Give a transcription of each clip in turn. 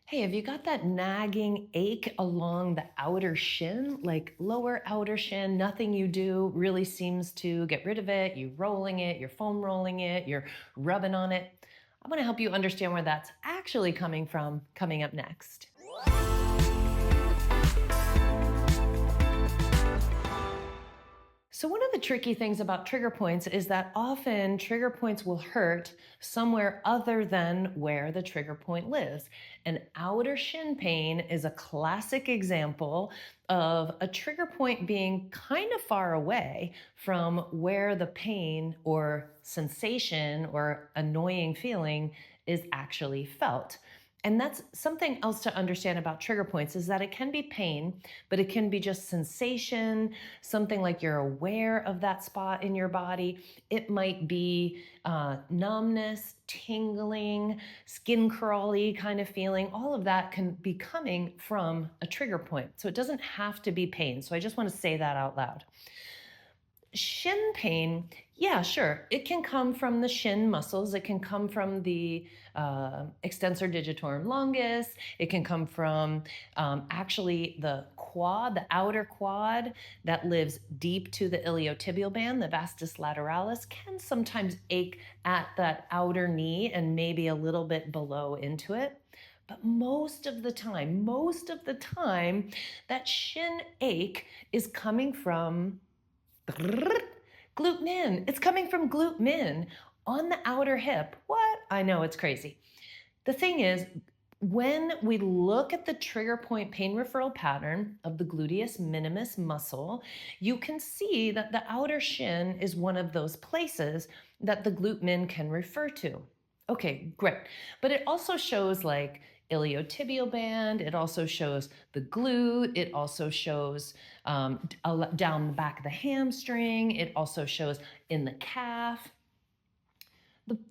Hey, have you got that nagging ache along the outer shin, like lower outer shin? Nothing you do really seems to get rid of it. You rolling it, you're foam rolling it, you're rubbing on it. I'm going to help you understand where that's actually coming from coming up next. So one of the tricky things about trigger points is that often trigger points will hurt somewhere other than where the trigger point lives. And outer shin pain is a classic example of a trigger point being kind of far away from where the pain or sensation or annoying feeling is actually felt. And that's something else to understand about trigger points is that it can be pain, but it can be just sensation, something like you're aware of that spot in your body. It might be numbness, tingling, skin crawly kind of feeling. All of that can be coming from a trigger point. So it doesn't have to be pain. So I just want to say that out loud. Shin pain, yeah, sure. It can come from the shin muscles. It can come from the extensor digitorum longus. It can come from actually the quad, the outer quad that lives deep to the iliotibial band, the vastus lateralis, can sometimes ache at that outer knee and maybe a little bit below into it. But most of the time, that shin ache is coming from glute min. It's coming from glute min on the outer hip. What? I know, it's crazy. The thing is, when we look at the trigger point pain referral pattern of the gluteus minimus muscle, you can see that the outer shin is one of those places that the glute min can refer to. Okay, great. But it also shows like iliotibial band. It also shows the glute. It also shows down the back of the hamstring. It also shows in the calf.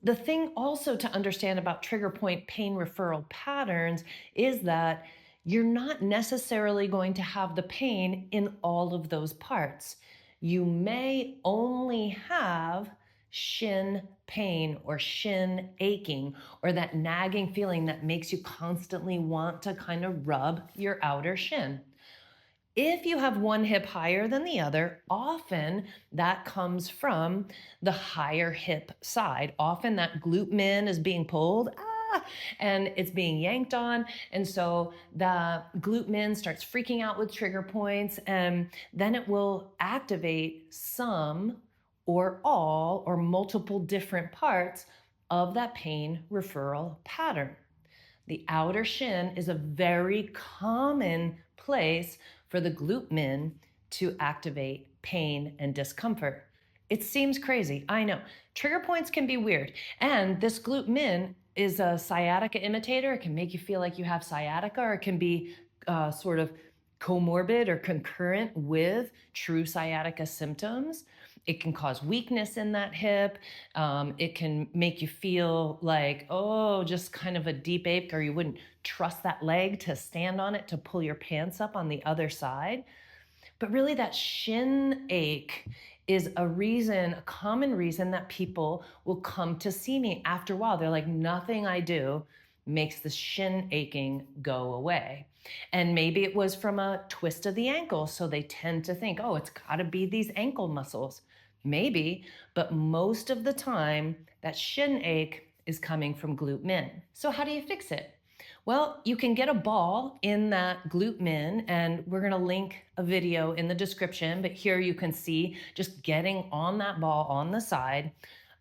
The thing also to understand about trigger point pain referral patterns is that you're not necessarily going to have the pain in all of those parts. You may only have shin pain or shin aching or that nagging feeling that makes you constantly want to kind of rub your outer shin. If you have one hip higher than the other, often that comes from the higher hip side. Often that glute min is being pulled, and it's being yanked on. And so the glute min starts freaking out with trigger points, and then it will activate some or all or multiple different parts of that pain referral pattern. The outer shin is a very common place for the glute min to activate pain and discomfort. It seems crazy, I know. Trigger points can be weird. And this glute min is a sciatica imitator. It can make you feel like you have sciatica, or it can be sort of comorbid or concurrent with true sciatica symptoms. It can cause weakness in that hip. It can make you feel like, oh, just kind of a deep ache, or you wouldn't trust that leg to stand on it to pull your pants up on the other side. But really, that shin ache is a common reason that people will come to see me after a while. They're like, nothing I do makes the shin aching go away. And maybe it was from a twist of the ankle. So they tend to think, oh, it's got to be these ankle muscles. Maybe, but most of the time, that shin ache is coming from glute min. So how do you fix it? Well, you can get a ball in that glute min, and we're going to link a video in the description, but here you can see just getting on that ball on the side.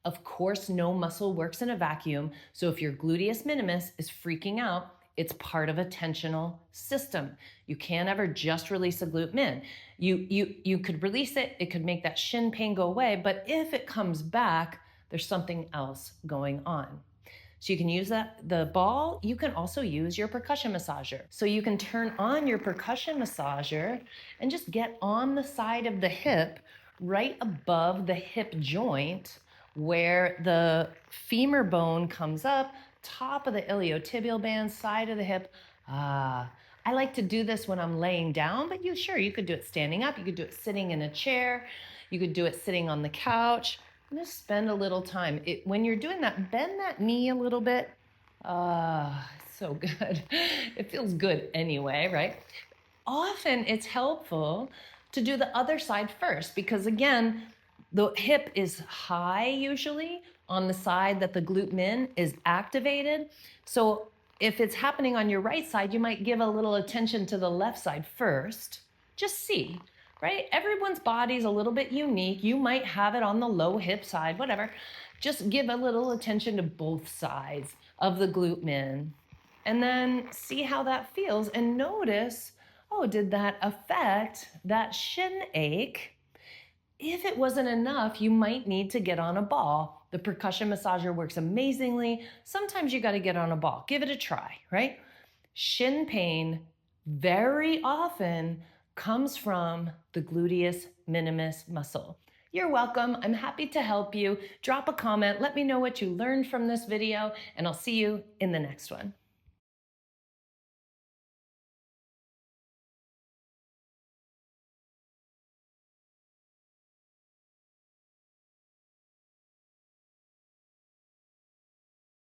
Of course, no muscle works in a vacuum. So if your gluteus minimus is freaking out, it's part of a tensional system. You can't ever just release a glute min. You could release it, it could make that shin pain go away, but if it comes back, there's something else going on. So you can use the ball. You can also use your percussion massager. So you can turn on your percussion massager and just get on the side of the hip, right above the hip joint, where the femur bone comes up, top of the iliotibial band, side of the hip. I like to do this when I'm laying down, but you could do it standing up. You could do it sitting in a chair. You could do it sitting on the couch. And just spend a little time. When you're doing that, bend that knee a little bit. So good. It feels good anyway, right? Often it's helpful to do the other side first because, again, the hip is high usually on the side that the glute min is activated. So if it's happening on your right side, you might give a little attention to the left side first. Just see, right? Everyone's body is a little bit unique. You might have it on the low hip side, whatever. Just give a little attention to both sides of the glute min and then see how that feels and notice, oh, did that affect that shin ache? If it wasn't enough, you might need to get on a ball. The percussion massager works amazingly. Sometimes you got to get on a ball. Give it a try, right? Shin pain very often comes from the gluteus minimus muscle. You're welcome. I'm happy to help you. Drop a comment. Let me know what you learned from this video, and I'll see you in the next one.